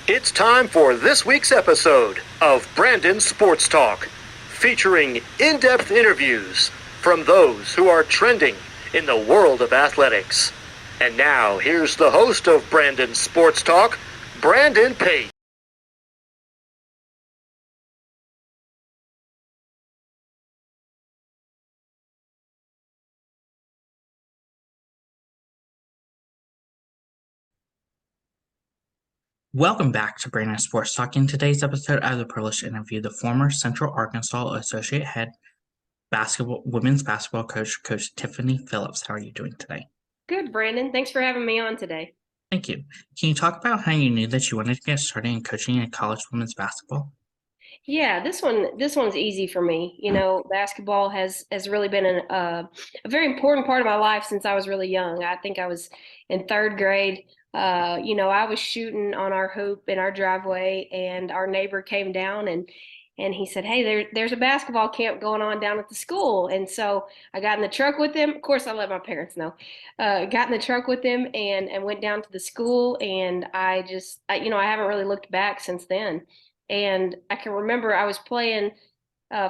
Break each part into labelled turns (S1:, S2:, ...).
S1: It's time for this week's episode of Brandon Sports Talk, featuring in-depth interviews from those who are trending in the world of athletics. And now, here's the host of Brandon Sports Talk, Brandon Pate.
S2: Welcome back to Brandon Sports Talk. In today's episode, I have the privilege to interview the former Central Arkansas Associate Head Women's Basketball Coach, Coach Tiffany Phillips. How are you doing today?
S3: Good, Brandon. Thanks for having me on today.
S2: Thank you. Can you talk about how you knew that you wanted to get started in coaching in college women's basketball?
S3: Yeah, this one's easy for me. Basketball has really been a very important part of my life since I was really young. I think I was in third grade. I was shooting on our hoop in our driveway, and our neighbor came down and he said, "Hey, there's a basketball camp going on down at the school." And so I got in the truck with him. Of course, I let my parents know. Got in the truck with him and went down to the school. And I haven't really looked back since then. And I can remember I was playing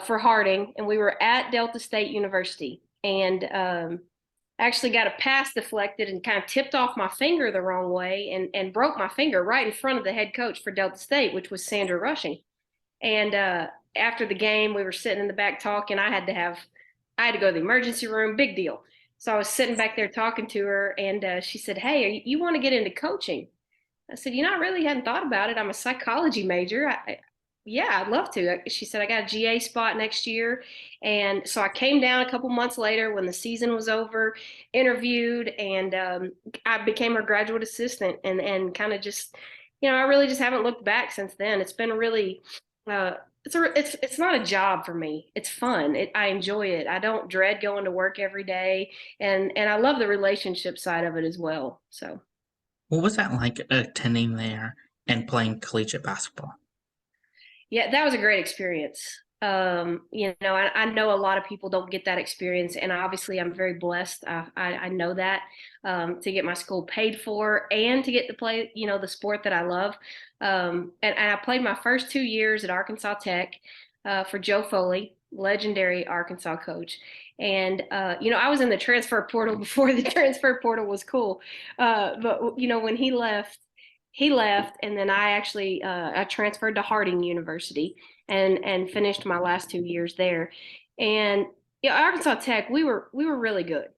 S3: for Harding, and we were at Delta State University, and actually got a pass deflected and kind of tipped off my finger the wrong way and broke my finger right in front of the head coach for Delta State, which was Sandra Rushing. And after the game, we were sitting in the back talking. I had to go to the emergency room, big deal. So I was sitting back there talking to her, and she said, "Hey, you want to get into coaching?" I said, I really hadn't thought about it. I'm a psychology major. Yeah, I'd love to. She said, I got a GA spot next year. And so I came down a couple months later when the season was over, interviewed, and I became her graduate assistant and kind of just, I really just haven't looked back since then. It's been really, it's not a job for me. It's fun. I enjoy it. I don't dread going to work every day. And I love the relationship side of it as well. So.
S2: What was that like attending there and playing collegiate basketball?
S3: Yeah, that was a great experience. I know a lot of people don't get that experience, and obviously, I'm very blessed. I know that to get my school paid for and to get to play, the sport that I love. And I played my first 2 years at Arkansas Tech for Joe Foley, legendary Arkansas coach. And I was in the transfer portal before the transfer portal was cool. But when he left, and then I transferred to Harding University and finished my last 2 years there. And Arkansas Tech, we were really good.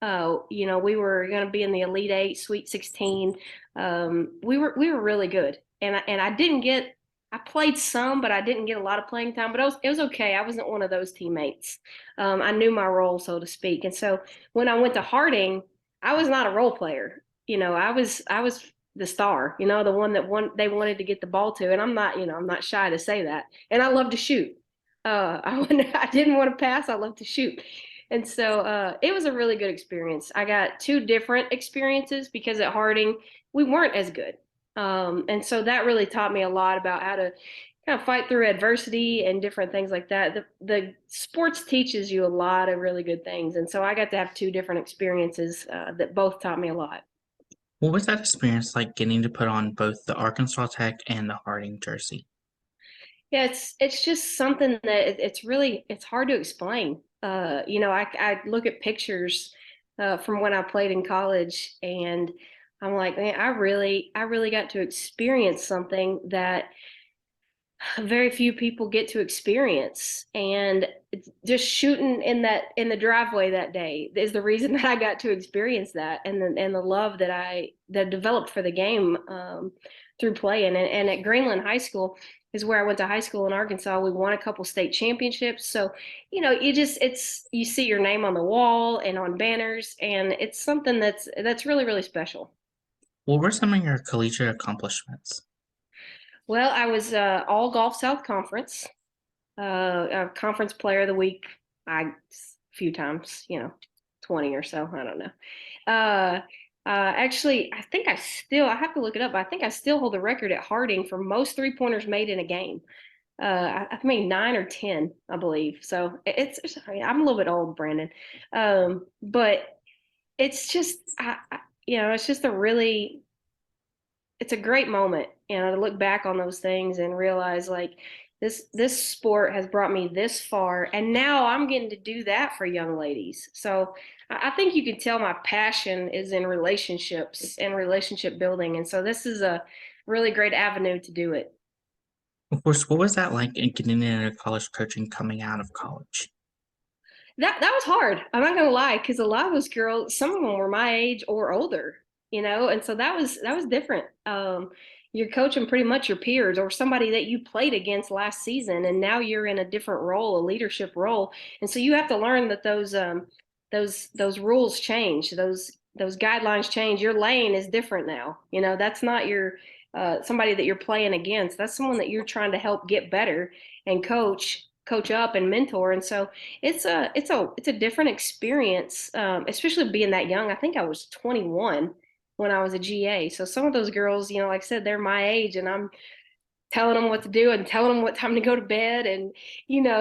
S3: We were going to be in the Elite Eight, Sweet 16. We were really good, and I played some, but I didn't get a lot of playing time. But it was okay. I wasn't one of those teammates. I knew my role, so to speak. And so when I went to Harding, I was not a role player. I was the star, the one they wanted to get the ball to. And I'm not shy to say that. And I love to shoot. I didn't want to pass. I love to shoot. And so it was a really good experience. I got two different experiences because at Harding, we weren't as good. And so that really taught me a lot about how to kind of fight through adversity and different things like that. The sports teaches you a lot of really good things. And so I got to have two different experiences that both taught me a lot.
S2: What was that experience like getting to put on both the Arkansas Tech and the Harding jersey?
S3: Yeah, it's just something that it's hard to explain. I look at pictures from when I played in college, and I'm like, man, I really got to experience something that very few people get to experience. And just shooting in the driveway that day is the reason that I got to experience that, and the love that developed for the game through playing. And at Greenland High School is where I went to high school in Arkansas. We won a couple state championships. So, you see your name on the wall and on banners, and it's something that's really, really special.
S2: What were some of your collegiate accomplishments?
S3: Well, I was all Gulf South Conference, a conference player of the week. A few times, 20 or so. I don't know. Uh, actually, I have to look it up. I think I still hold the record at Harding for most three pointers made in a game. I made 9 or 10, I believe. So I'm a little bit old, Brandon. But it's just, it's just a really it's a great moment, to look back on those things and realize like this sport has brought me this far, and now I'm getting to do that for young ladies. So I think you can tell my passion is in relationships and relationship building, and so this is a really great avenue to do it.
S2: Of course, what was that like in getting into college coaching coming out of college?
S3: That was hard. I'm not gonna lie, because a lot of those girls, some of them were my age or older, and so that was different. You're coaching pretty much your peers or somebody that you played against last season, and now you're in a different role, a leadership role, and so you have to learn that those rules change, those guidelines change. Your lane is different now. That's not your somebody that you're playing against. That's someone that you're trying to help get better and coach up and mentor. And so it's a different experience, especially being that young. I think I was 21 when I was a GA. So some of those girls, like I said, they're my age, and I'm telling them what to do and telling them what time to go to bed, and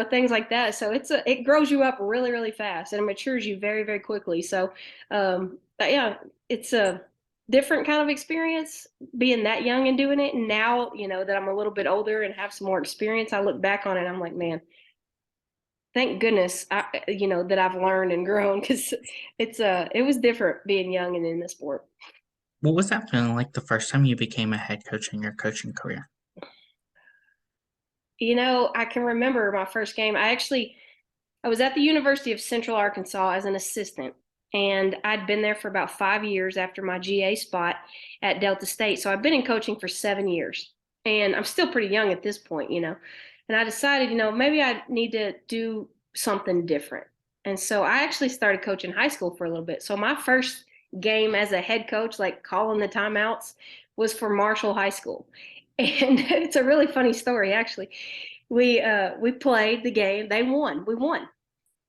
S3: things like that. So it grows you up really, really fast, and it matures you very, very quickly. So but yeah, it's a different kind of experience being that young and doing it. And now, that I'm a little bit older and have some more experience, I look back on it and I'm like, man, thank goodness that I've learned and grown, because it was different being young and in the sport.
S2: What was that feeling like the first time you became a head coach in your coaching career?
S3: I can remember my first game. I was at the University of Central Arkansas as an assistant, and I'd been there for about 5 years after my GA spot at Delta State. So I've been in coaching for 7 years, and I'm still pretty young at this point. And I decided, maybe I need to do something different. And so I actually started coaching high school for a little bit. So my first game as a head coach, like calling the timeouts, was for Marshall High School. And it's a really funny story, actually. We played the game. They won. We won.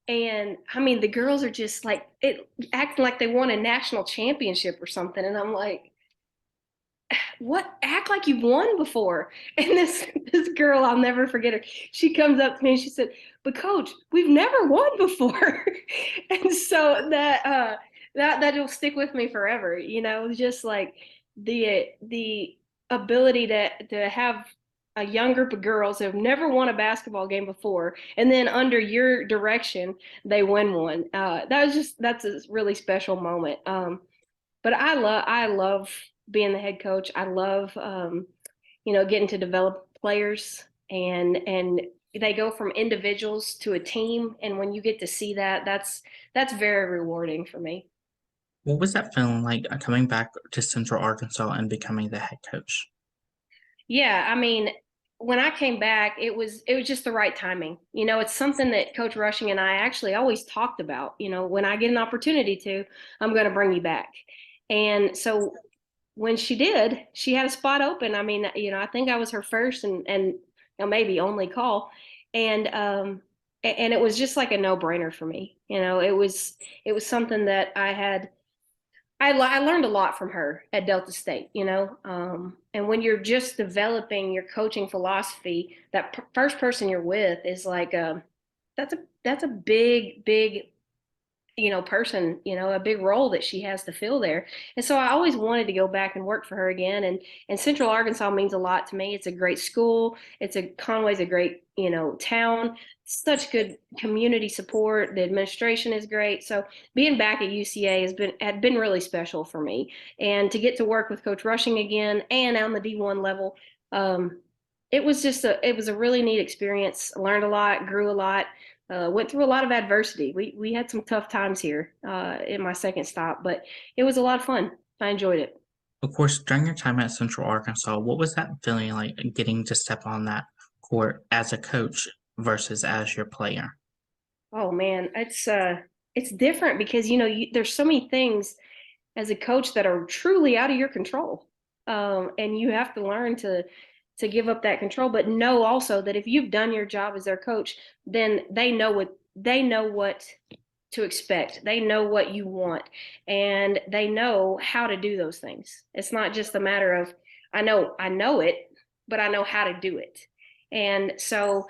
S3: And I mean, the girls are just like acting like they won a national championship or something. And I'm like, what? Act like you've won before. And this girl, I'll never forget her. She comes up to me and she said, "But coach, we've never won before." And so that'll stick with me forever. Just like the ability to have a young group of girls who have never won a basketball game before, and then under your direction they win one. That's a really special moment. But I love being the head coach. I love getting to develop players, and they go from individuals to a team, and when you get to see that, that's very rewarding for me.
S2: What was that feeling like coming back to Central Arkansas and becoming the head coach?
S3: Yeah, I mean, when I came back, it was just the right timing. It's something that Coach Rushing and I actually always talked about. When I get an opportunity to, I'm going to bring you back. And so when she did, she had a spot open. I mean, I think I was her first and maybe only call, and it was just like a no brainer for me. It was something that I learned a lot from her at Delta State. And when you're just developing your coaching philosophy, that first person you're with is like that's a big, big person, a big role that she has to fill there. And so I always wanted to go back and work for her again. And Central Arkansas means a lot to me. It's a great school. Conway's a great, town. Such good community support. The administration is great. So being back at UCA had been really special for me. And to get to work with Coach Rushing again and on the D1 level, it was a really neat experience. I learned a lot, grew a lot. Went through a lot of adversity. We had some tough times here in my second stop, but it was a lot of fun. I enjoyed it.
S2: Of course, during your time at Central Arkansas, what was that feeling like getting to step on that court as a coach versus as your player?
S3: Oh man, it's different because there's so many things as a coach that are truly out of your control, and you have to learn to give up that control, but know also that if you've done your job as their coach, then they know what to expect. They know what you want, and they know how to do those things. It's not just a matter of I know it, but I know how to do it. And so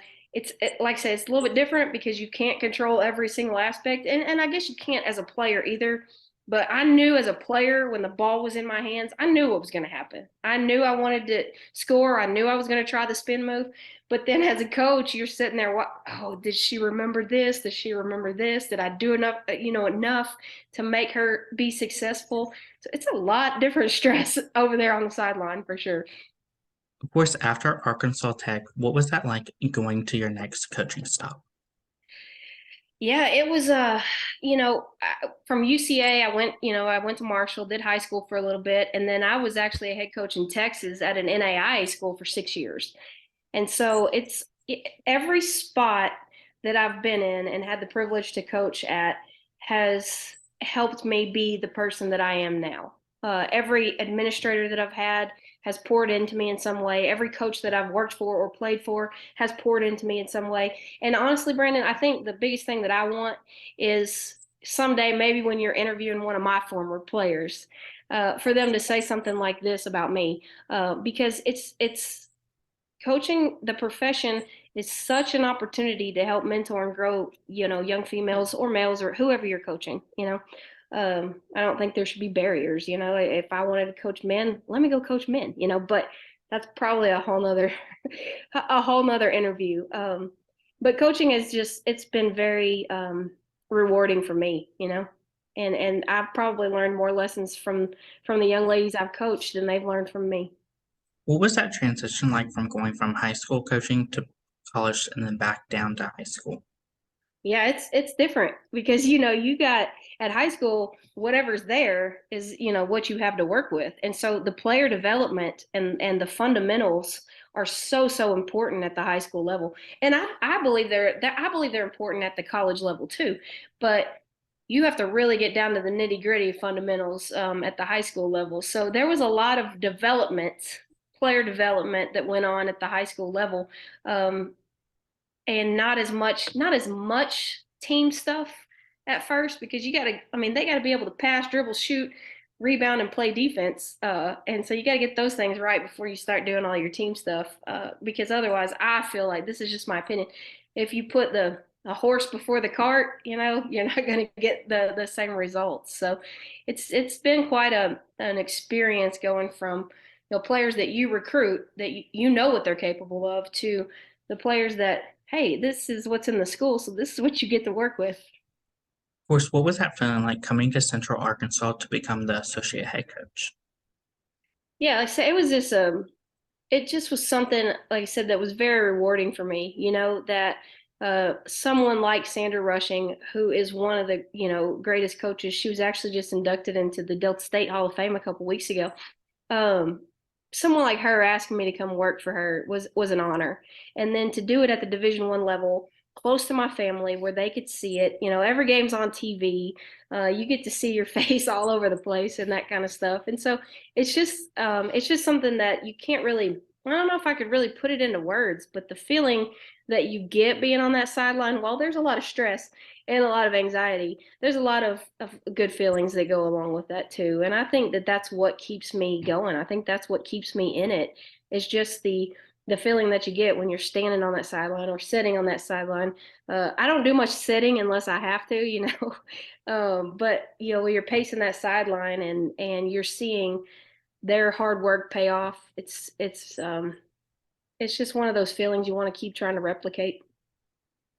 S3: like I said, it's a little bit different because you can't control every single aspect, and I guess you can't as a player either. But I knew as a player, when the ball was in my hands, I knew what was going to happen. I knew I wanted to score. I knew I was going to try the spin move. But then as a coach, you're sitting there, oh, did she remember this? Did she remember this? Did I do enough, enough to make her be successful? So it's a lot different stress over there on the sideline for sure.
S2: Of course, after Arkansas Tech, what was that like going to your next coaching stop?
S3: Yeah, it was from UCA I went to Marshall, did high school for a little bit, and then I was actually a head coach in Texas at an NAIA school for 6 years. And so every spot that I've been in and had the privilege to coach at has helped me be the person that I am now. Every administrator that I've had has poured into me in some way. Every coach that I've worked for or played for has poured into me in some way. And honestly, Brandon, I think the biggest thing that I want is someday, maybe when you're interviewing one of my former players, for them to say something like this about me, because it's coaching the profession is such an opportunity to help mentor and grow, young females or males or whoever you're coaching, I don't think there should be barriers, if I wanted to coach men, let me go coach men, but that's probably a whole nother, a whole nother interview. But coaching is it's been very, rewarding for me, and I've probably learned more lessons from the young ladies I've coached than they've learned from me.
S2: What was that transition like from going from high school coaching to college and then back down to high school?
S3: Yeah, it's different because you got at high school whatever's there is what you have to work with, and so the player development and the fundamentals are so important at the high school level, and I believe they're important at the college level too, but you have to really get down to the nitty gritty fundamentals at the high school level. So there was a lot of player development that went on at the high school level. And not as much team stuff at first because they got to be able to pass, dribble, shoot, rebound, and play defense. And so you got to get those things right before you start doing all your team stuff. Because otherwise, I feel like this is just my opinion. If you put a horse before the cart, you're not going to get the same results. So it's been quite an experience going from players that you recruit that you know what they're capable of to the players that, hey, this is what's in the school, so this is what you get to work with.
S2: Of course, what was that feeling like coming to Central Arkansas to become the associate head coach?
S3: Yeah, like I said, it just was something, like I said, that was very rewarding for me. That someone like Sandra Rushing, who is one of the greatest coaches, she was actually just inducted into the Delta State Hall of Fame a couple weeks ago. um, Someone like her asking me to come work for her was an honor, and then to do it at the Division I level, close to my family, where they could see it. Every game's on TV. You get to see your face all over the place and that kind of stuff. And so it's just something that you can't really. I don't know if I could really put it into words, but the feeling that you get being on that sideline, while there's a lot of stress and a lot of anxiety, there's a lot of good feelings that go along with that too. And I think that that's what keeps me going. I think that's what keeps me in it, is just the feeling that you get when you're standing on that sideline or sitting on that sideline. I don't do much sitting unless I have to, but when you're pacing that sideline and you're seeing their hard work pay off, it's just one of those feelings you want to keep trying to replicate.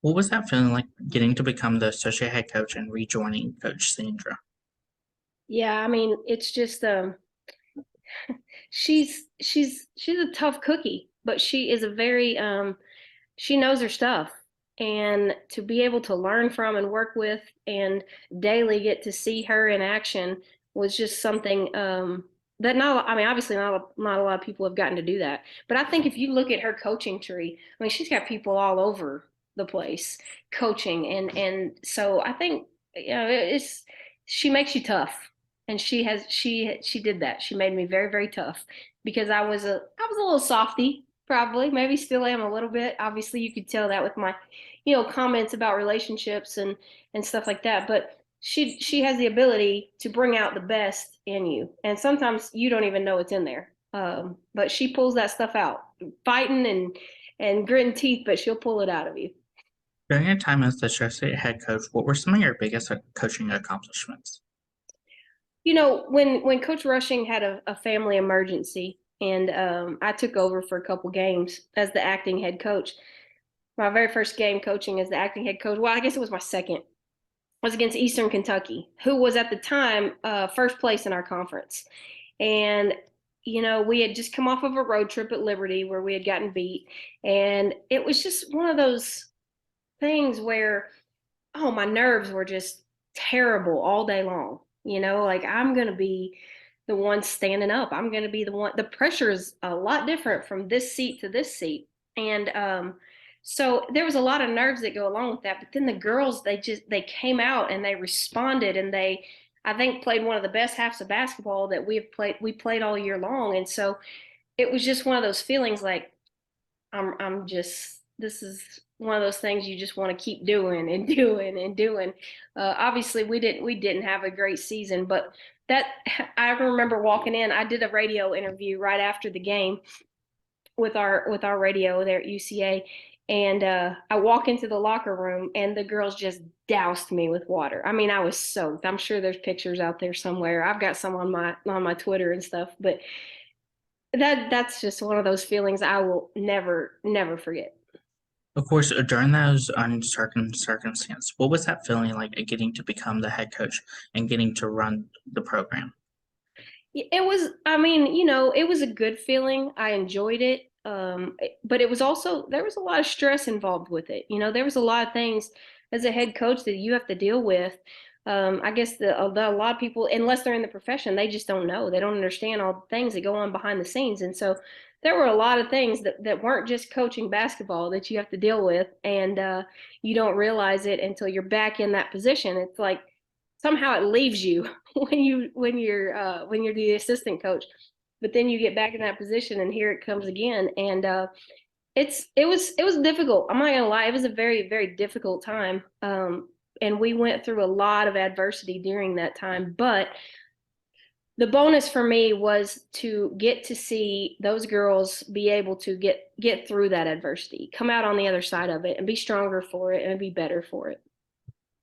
S2: What was that feeling like getting to become the associate head coach and rejoining Coach Sandra?
S3: Yeah, I mean, it's just she's a tough cookie, but she is a very she knows her stuff. And to be able to learn from and work with and daily get to see her in action was just something that not I mean obviously not a lot of people have gotten to do that. But I think if you look at her coaching tree, I mean she's got people all over the place coaching, and so I think it's she makes you tough, and she did that. She made me very, very tough because I was a little softy, probably, maybe still am a little bit. Obviously you could tell that with my comments about relationships and stuff like that. But she has the ability to bring out the best in you, and sometimes you don't even know it's in there. But she pulls that stuff out, fighting and gritting teeth, but she'll pull it out of you.
S2: During your time as the associate head coach, what were some of your biggest coaching accomplishments?
S3: When Coach Rushing had a family emergency, and I took over for a couple games as the acting head coach. My very first game coaching as the acting head coach. Well, I guess it was my second. Was against Eastern Kentucky, who was at the time first place in our conference. And we had just come off of a road trip at Liberty where we had gotten beat, and it was just one of those things where, oh, my nerves were just terrible all day long. Like I'm going to be the one standing up. I'm going to be the one. The pressure is a lot different from this seat to this seat. And so there was a lot of nerves that go along with that. But then the girls, they came out and they responded, and I think, played one of the best halves of basketball that we played all year long. And so it was just one of those feelings like, I'm just, this is one of those things you just want to keep doing and doing and doing. Obviously we didn't have a great season, but that, I remember walking in. I did a radio interview right after the game with our radio there at UCA, and I walk into the locker room and the girls just doused me with water. I mean, I was soaked. I'm sure there's pictures out there somewhere. I've got some on my Twitter and stuff, but that's just one of those feelings I will never forget.
S2: Of course, during those uncertain circumstances, what was that feeling like, getting to become the head coach and getting to run the program?
S3: It was, I mean, it was a good feeling. I enjoyed it. But it was also, there was a lot of stress involved with it. There was a lot of things as a head coach that you have to deal with. I guess a lot of people, unless they're in the profession, they just don't know. They don't understand all the things that go on behind the scenes. And so there were a lot of things that weren't just coaching basketball that you have to deal with. And you don't realize it until you're back in that position. It's like somehow it leaves you when you're the assistant coach, but then you get back in that position and here it comes again. And it was difficult. I'm not gonna lie, it was a very, very difficult time. And we went through a lot of adversity during that time, but the bonus for me was to get to see those girls be able to get through that adversity, come out on the other side of it, and be stronger for it and be better for it.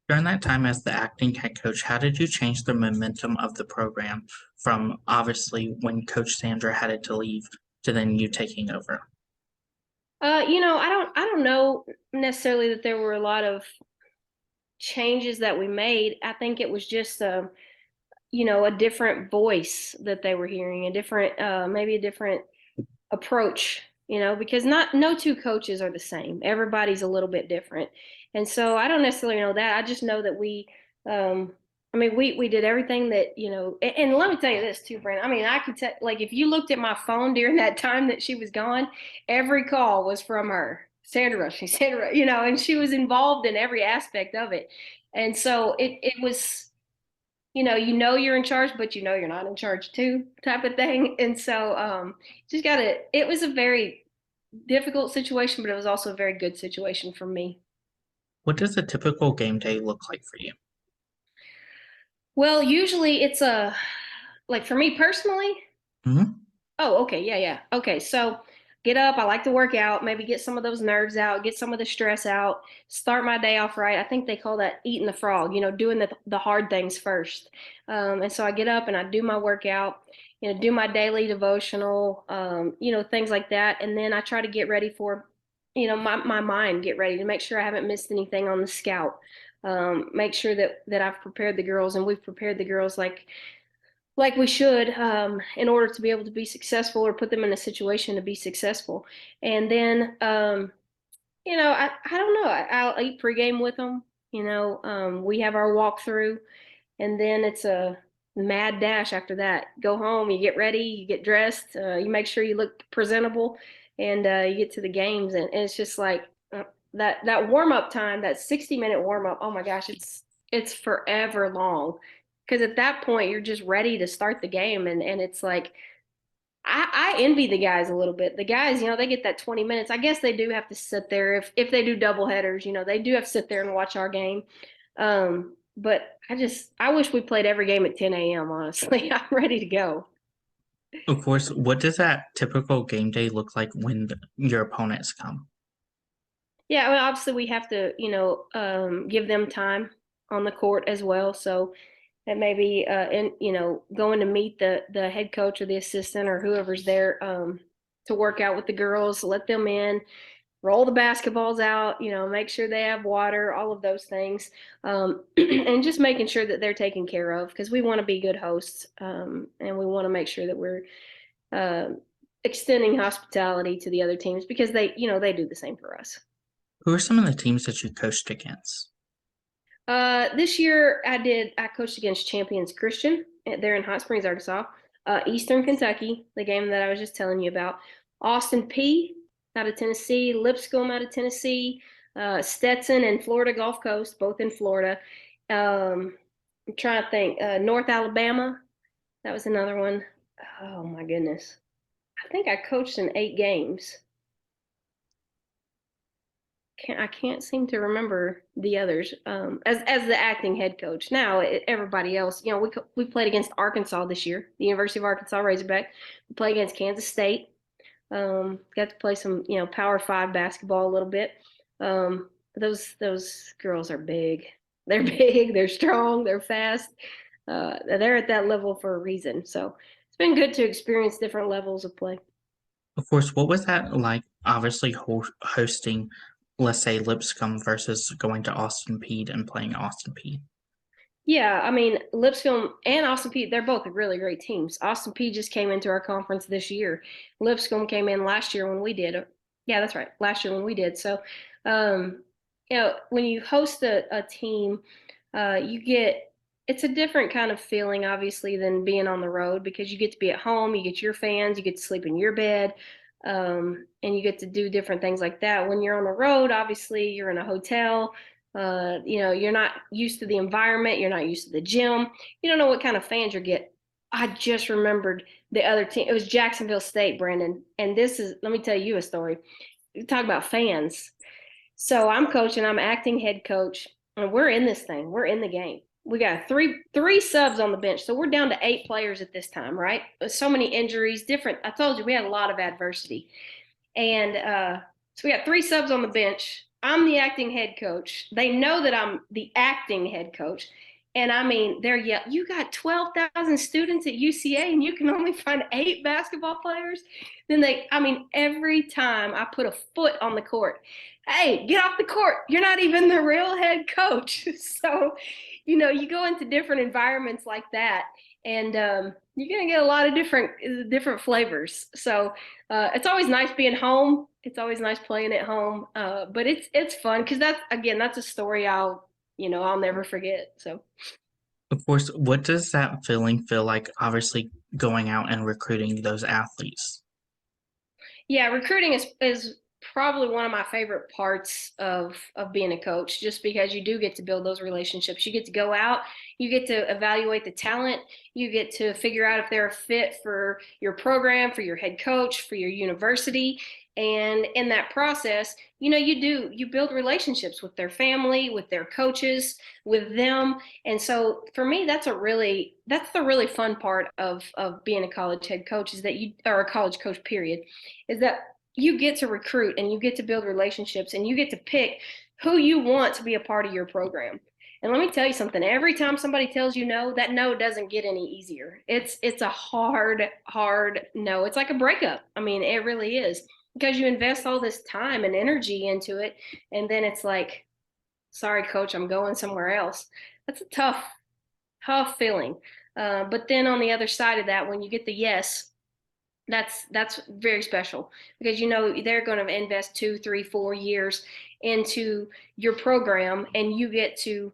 S2: During that time as the acting head coach, how did you change the momentum of the program from obviously when Coach Sandra had it to leave to then you taking over?
S3: I don't know necessarily that there were a lot of changes that we made. I think it was just a different voice that they were hearing, maybe a different approach, because no two coaches are the same. Everybody's a little bit different. And so I don't necessarily know that. I just know that we did everything that, and let me tell you this too, Brent. I mean, I could tell, like, if you looked at my phone during that time that she was gone, every call was from her. Sandra, and she was involved in every aspect of it. And so it was, you're in charge, but you're not in charge too, type of thing. And so it was a very difficult situation, but it was also a very good situation for me.
S2: What does a typical game day look like for you?
S3: Well, usually it's like for me personally.
S2: Hmm.
S3: Oh, okay. Yeah, yeah. Okay. So get up. I like to work out, maybe get some of those nerves out, get some of the stress out, start my day off right. I think they call that eating the frog, doing the hard things first. And so I get up and I do my workout, do my daily devotional, things like that. And then I try to get ready for, my mind, get ready to make sure I haven't missed anything on the scout. Make sure that I've prepared the girls and we've prepared the girls like we should, in order to be able to be successful or put them in a situation to be successful. And then, I don't know, I'll eat pregame with them. We have our walkthrough, and then it's a mad dash after that. Go home, you get ready, you get dressed, you make sure you look presentable, and you get to the games. And it's just like that warm up time, that 60-minute warm up. Oh my gosh, it's forever long, because at that point you're just ready to start the game. And it's like I envy the guys a little bit. The guys, they get that 20 minutes. I guess they do have to sit there if they do double headers, they do have to sit there and watch our game. But I wish we played every game at 10 a.m. Honestly, I'm ready to go.
S2: Of course, what does that typical game day look like when your opponents come?
S3: Yeah, well, obviously we have to, give them time on the court as well. So and maybe and going to meet the head coach or the assistant or whoever's there to work out with the girls, let them in, roll the basketballs out, make sure they have water, all of those things, and just making sure that they're taken care of, because we want to be good hosts, and we want to make sure that we're uh, extending hospitality to the other teams, because they do the same for us.
S2: Who are some of the teams that you coached against?
S3: This year I coached against Champions Christian. They're in Hot Springs, Arkansas. Eastern Kentucky, the game that I was just telling you about. Austin P out of Tennessee, Lipscomb out of Tennessee, Stetson and Florida Gulf Coast, both in Florida. I'm trying to think. North Alabama, that was another one. Oh my goodness. I think I coached in 8 games. I can't seem to remember the others as the acting head coach. Now everybody else, we played against Arkansas this year, the University of Arkansas Razorback. We played against Kansas State. Got to play some Power 5 basketball a little bit. Those girls are big. They're big. They're strong. They're fast. They're at that level for a reason. So it's been good to experience different levels of play.
S2: Of course, what was that like? Obviously, hosting, let's say, Lipscomb versus going to Austin Peay and playing Austin Peay.
S3: Yeah, I mean, Lipscomb and Austin Peay, they're both really great teams. Austin Peay just came into our conference this year. Lipscomb came in last year when we did. Yeah, that's right. Last year when we did. So, when you host a team, it's a different kind of feeling, obviously, than being on the road, because you get to be at home, you get your fans, you get to sleep in your bed, and you get to do different things like that. When you're on the road, obviously, you're in a hotel. You're not used to the environment. You're not used to the gym. You don't know what kind of fans you get. I just remembered the other team. It was Jacksonville State, Brandon. And let me tell you a story. You talk about fans. So I'm coaching, I'm acting head coach, and we're in this thing. We're in the game. We got three subs on the bench. So we're down to 8 players at this time, right? So many injuries, different. I told you we had a lot of adversity. And so we got 3 subs on the bench. I'm the acting head coach. They know that I'm the acting head coach. And I mean, they're yelling, you got 12,000 students at UCA and you can only find 8 basketball players. Then every time I put a foot on the court, hey, get off the court. You're not even the real head coach. So, you go into different environments like that, and you're going to get a lot of different flavors. So it's always nice being home. It's always nice playing at home. But it's fun, because that's a story I'll never forget. So.
S2: Of course, what does that feeling feel like, obviously, going out and recruiting those athletes?
S3: Yeah, recruiting is probably one of my favorite parts of being a coach, just because you do get to build those relationships. You get to go out, you get to evaluate the talent, you get to figure out if they're a fit for your program, for your head coach, for your university. And in that process, you build relationships with their family, with their coaches, with them. And so for me, that's the really fun part of being a college head coach, is that or a college coach, period, is that you get to recruit and you get to build relationships and you get to pick who you want to be a part of your program. And let me tell you something, every time somebody tells you no, that no doesn't get any easier. It's a hard no. It's like a breakup. I mean, it really is, because you invest all this time and energy into it, and then it's like, sorry, coach, I'm going somewhere else. That's a tough feeling. But then on the other side of that, when you get the yes, that's very special, because they're going to invest 2, 3, 4 years into your program, and you get to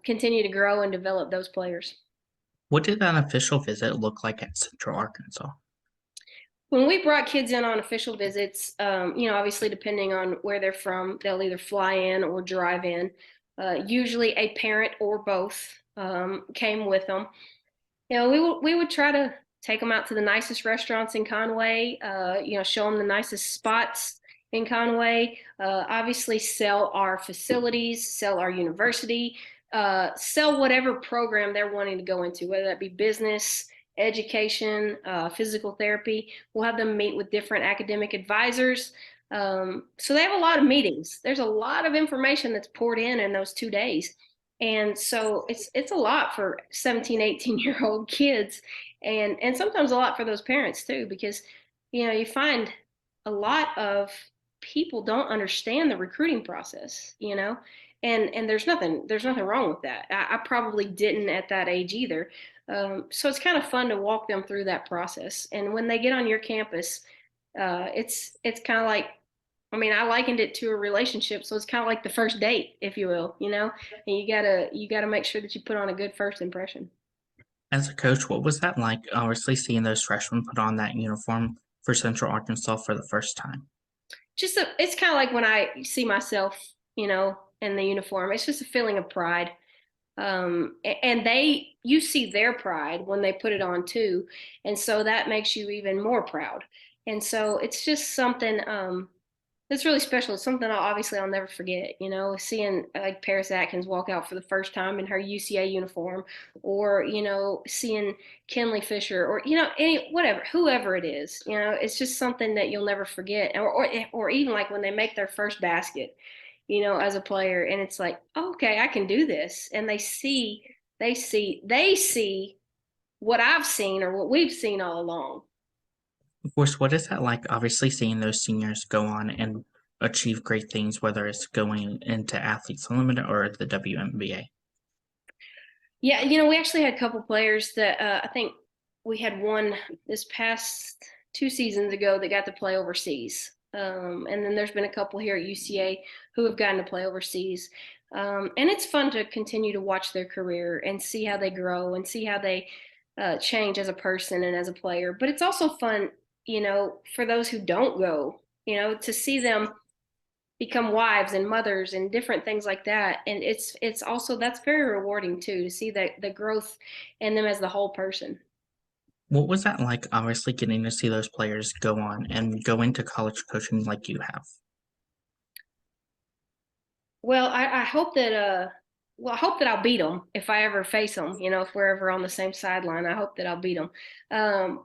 S3: continue to grow and develop those players.
S2: What did an official visit look like at Central Arkansas?
S3: When we brought kids in on official visits, obviously depending on where they're from, they'll either fly in or drive in. Usually a parent or both came with them. We would try to take them out to the nicest restaurants in Conway, show them the nicest spots in Conway, obviously sell our facilities, sell our university, sell whatever program they're wanting to go into, whether that be business, education, physical therapy. We'll have them meet with different academic advisors. So they have a lot of meetings. There's a lot of information that's poured in those 2 days. And so it's a lot for 17, 18-year-old kids, and sometimes a lot for those parents too, because you find a lot of people don't understand the recruiting process, and there's nothing wrong with that. I probably didn't at that age either. So it's kind of fun to walk them through that process. And when they get on your campus, it's kind of like, I mean, I likened it to a relationship, so it's kind of like the first date, if you will, and you gotta make sure that you put on a good first impression.
S2: As a coach, what was that like, obviously seeing those freshmen put on that uniform for Central Arkansas for the first time?
S3: It's kind of like when I see myself, in the uniform. It's just a feeling of pride, and you see their pride when they put it on too, and so that makes you even more proud. And so it's just something. It's really special. It's something I'll never forget. Seeing like Paris Atkins walk out for the first time in her UCA uniform, or seeing Kenley Fisher, or whoever it is. It's just something that you'll never forget. Or even like when they make their first basket, as a player, and it's like, oh, okay, I can do this, and they see what I've seen or what we've seen all along.
S2: Of course, what is that like, obviously seeing those seniors go on and achieve great things, whether it's going into Athletes Unlimited or the WNBA?
S3: Yeah, we actually had a couple players that I think we had one this past 2 seasons ago that got to play overseas. And then there's been a couple here at UCA who have gotten to play overseas. And it's fun to continue to watch their career and see how they grow and see how they change as a person and as a player. But it's also fun, for those who don't go, to see them become wives and mothers and different things like that. And it's also, that's very rewarding too, to see that the growth in them as the whole person.
S2: What was that like, obviously getting to see those players go on and go into college coaching like you have?
S3: Well, I hope that I hope that I'll beat them if I ever face them. If we're ever on the same sideline, I hope that I'll beat them. Um,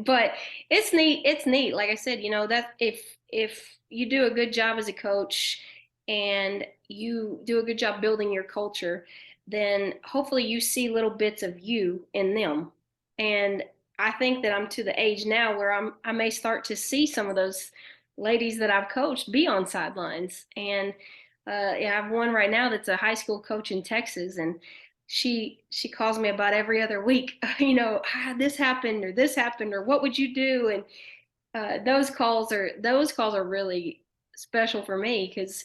S3: but it's neat. It's neat. Like I said, that if you do a good job as a coach and you do a good job building your culture, then hopefully you see little bits of you in them. And I think that I'm to the age now where I may start to see some of those ladies that I've coached be on sidelines. And yeah, I have one right now that's a high school coach in Texas, and she calls me about every other week. This happened, or what would you do? And those calls are really special for me because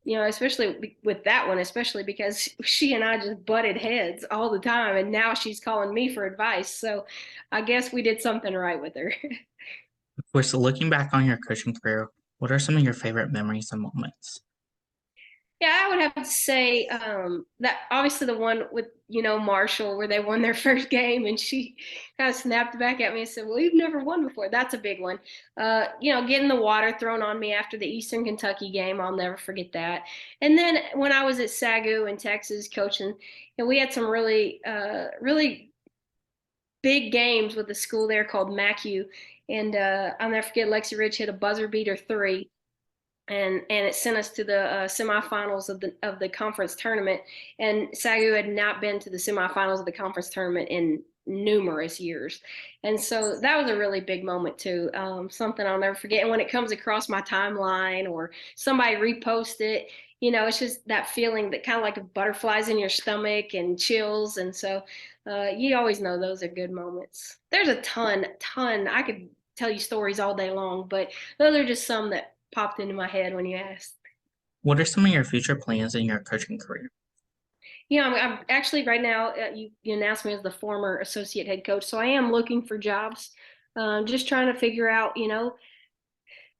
S3: especially with that one, especially because she and I just butted heads all the time, and now she's calling me for advice. So I guess we did something right with her.
S2: Of course, looking back on your coaching career, what are some of your favorite memories and moments?
S3: Yeah, I would have to say that obviously the one with Marshall where they won their first game and she kind of snapped back at me and said, "Well, you've never won before." That's a big one. Getting the water thrown on me after the Eastern Kentucky game, I'll never forget that. And then when I was at SAGU in Texas coaching, we had some really big games with a school there called MACU, and I'll never forget Lexi Ridge hit a buzzer beater three, and it sent us to the semifinals of the conference tournament. And SAGU had not been to the semifinals of the conference tournament in numerous years, and so that was a really big moment too. Something I'll never forget. And when it comes across my timeline or somebody repost it, it's just that feeling that kind of like butterflies in your stomach and chills. And so you always know those are good moments. There's a ton. I could tell you stories all day long, but those are just some that popped into my head when you asked.
S2: What are some of your future plans in your coaching career?
S3: I'm actually right now. You announced me as the former associate head coach, so I am looking for jobs. Just trying to figure out,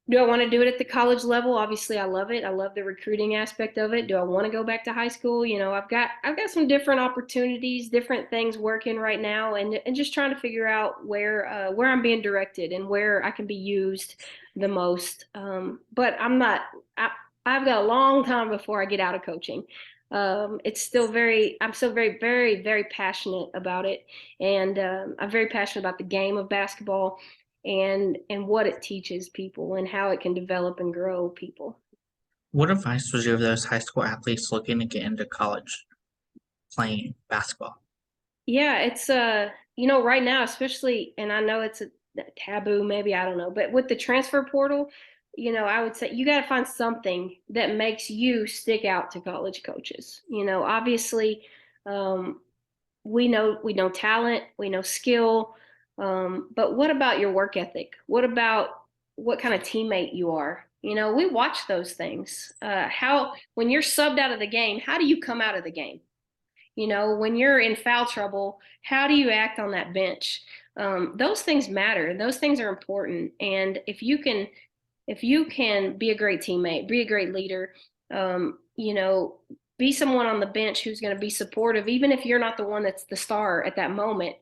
S3: do I want to do it at the college level? Obviously, I love it. I love the recruiting aspect of it. Do I want to go back to high school? I've got some different opportunities, different things working right now, and just trying to figure out where I'm being directed and where I can be used the most. But I'm not. I've got a long time before I get out of coaching. I'm still very, very, very passionate about it, and I'm very passionate about the game of basketball and what it teaches people and how it can develop and grow people.
S2: What advice would you give those high school athletes looking to get into college playing basketball?
S3: Yeah, it's right now, especially, and I know it's a taboo, maybe, I don't know, but with the transfer portal, I would say you got to find something that makes you stick out to college coaches. Obviously, um, we know talent, we know skill, but what about your work ethic? What about what kind of teammate you are? We watch those things. How when you're subbed out of the game, how do you come out of the game? When you're in foul trouble, how do you act on that bench? Those things matter. Those things are important. And if you can be a great teammate, be a great leader, um, you know, be someone on the bench who's going to be supportive, even if you're not the one that's the star at that moment.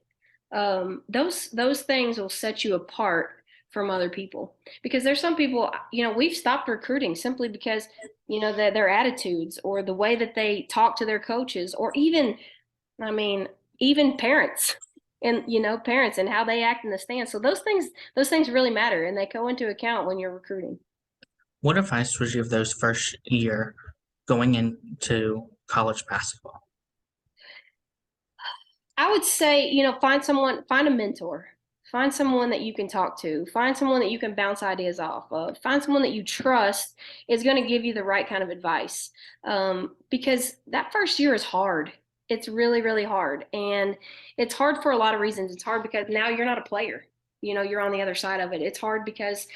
S3: Those things will set you apart from other people, because there's some people, we've stopped recruiting simply because their attitudes, or the way that they talk to their coaches, or even, I mean, even parents, and parents and how they act in the stands. So those things really matter, and they go into account when you're recruiting.
S2: What advice would you give those first year going into college basketball?
S3: I would say, find a mentor, find someone that you can talk to, find someone that you can bounce ideas off of, find someone that you trust is going to give you the right kind of advice. Because that first year is hard. It's really, really hard. And it's hard for a lot of reasons. It's hard because now you're not a player. You're on the other side of it. It's hard because,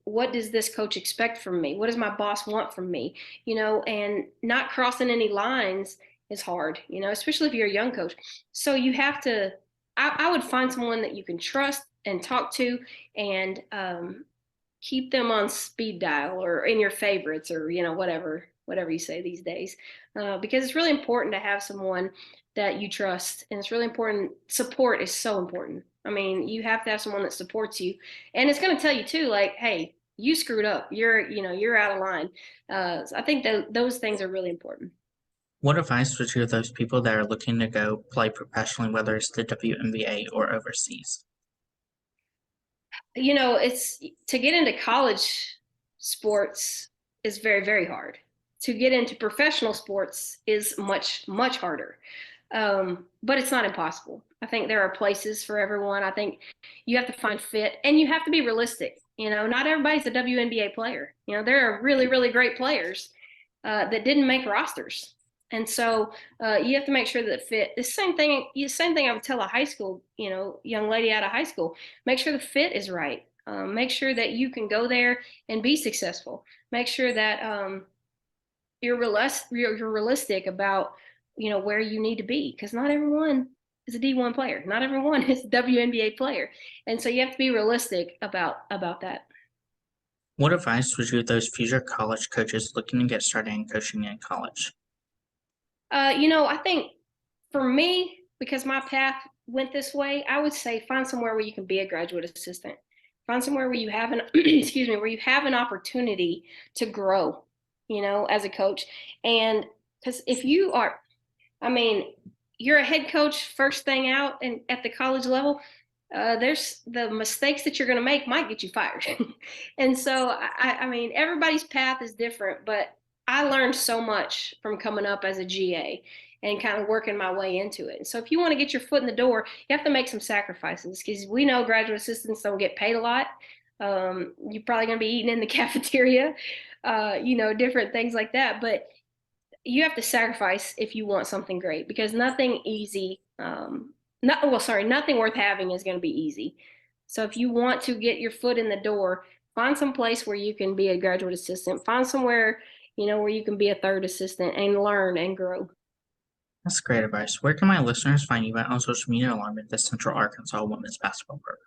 S3: what does this coach expect from me? What does my boss want from me? And not crossing any lines is hard, especially if you're a young coach. So you have to, I would find someone that you can trust and talk to, and keep them on speed dial or in your favorites, or, whatever you say these days. Because it's really important to have someone that you trust. And it's really important. Support is so important. I mean, you have to have someone that supports you, and it's going to tell you too, like, hey, you screwed up. You're out of line. So I think that those things are really important.
S2: What advice would you give those people that are looking to go play professionally, whether it's the WNBA or overseas?
S3: It's to get into college sports is very, very hard. To get into professional sports is much, much harder. But it's not impossible. I think there are places for everyone. I think you have to find fit, and you have to be realistic. Not everybody's a WNBA player. There are really, really great players that didn't make rosters. And so you have to make sure that it fit. The same thing I would tell a high school, young lady out of high school. Make sure the fit is right. Make sure that you can go there and be successful. Make sure that you're realistic about where you need to be, because not everyone is a D1 player. Not everyone is a WNBA player, and so you have to be realistic about that.
S2: What advice would you give those future college coaches looking to get started in coaching in college?
S3: I think for me, because my path went this way, I would say find somewhere where you can be a graduate assistant. Find somewhere where you have an excuse me, where you have an opportunity to grow, as a coach. And because if you are, I mean, you're a head coach first thing out and at the college level, there's the mistakes that you're going to make might get you fired. And so, I mean, everybody's path is different, but I learned so much from coming up as a GA and kind of working my way into it. And so if you want to get your foot in the door, you have to make some sacrifices, because we know graduate assistants don't get paid a lot. You're probably going to be eating in the cafeteria, different things like that. But you have to sacrifice if you want something great, because nothing easy, nothing worth having is going to be easy. So if you want to get your foot in the door, find some place where you can be a graduate assistant, find somewhere, where you can be a third assistant and learn and grow.
S2: That's great advice. Where can my listeners find you at on social media along with the Central Arkansas women's basketball program?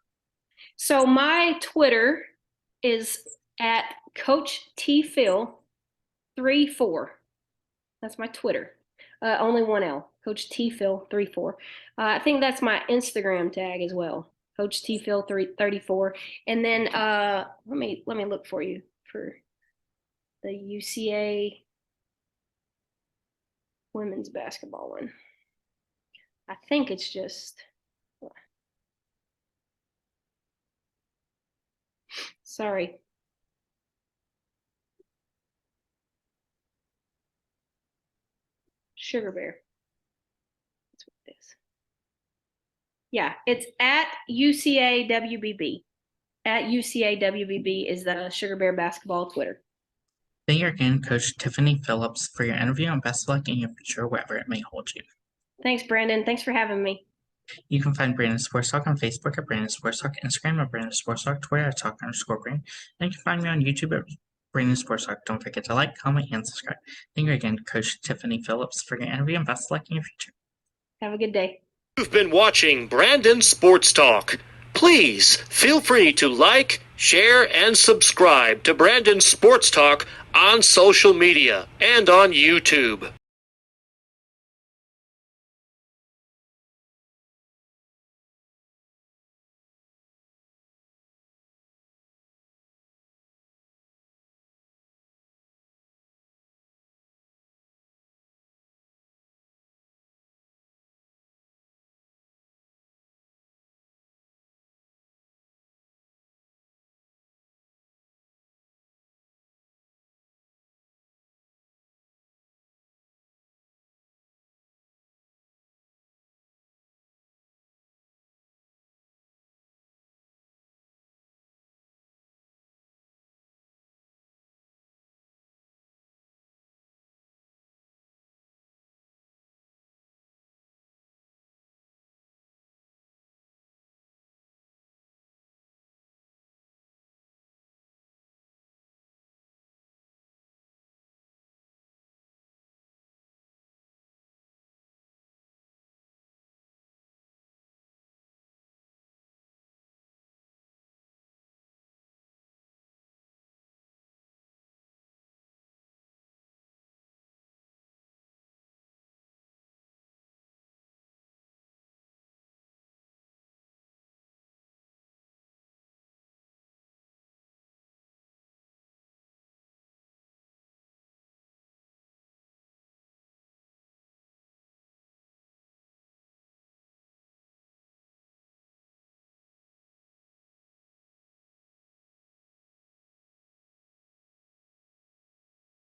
S3: So my Twitter is at Coach T Phil 34. That's my Twitter. Only one L. Coach T Phil 34. I think that's my Instagram tag as well. Coach T Phil 34. And then let me look for you for the UCA women's basketball one. I think it's just, sorry. Sugar Bear. That's what it is. Yeah, it's at UCAWBB. At UCAWBB is the Sugar Bear basketball Twitter.
S2: Thank you again, Coach Tiffany Phillips, for your interview, and best of luck in your future, wherever it may hold you.
S3: Thanks, Brandon. Thanks for having me.
S2: You can find Brandon Sports Talk on Facebook at Brandon Sports Talk, Instagram at Brandon Sports Talk, Twitter at Talk_Brandon, and you can find me on YouTube at Brandon Sports Talk. Don't forget to like, comment, and subscribe. Thank you again, Coach Tiffany Phillips, for your interview, and best of luck in your future.
S3: Have a good day.
S1: You've been watching Brandon Sports Talk. Please feel free to like, share, and subscribe to Brandon Sports Talk on social media and on YouTube.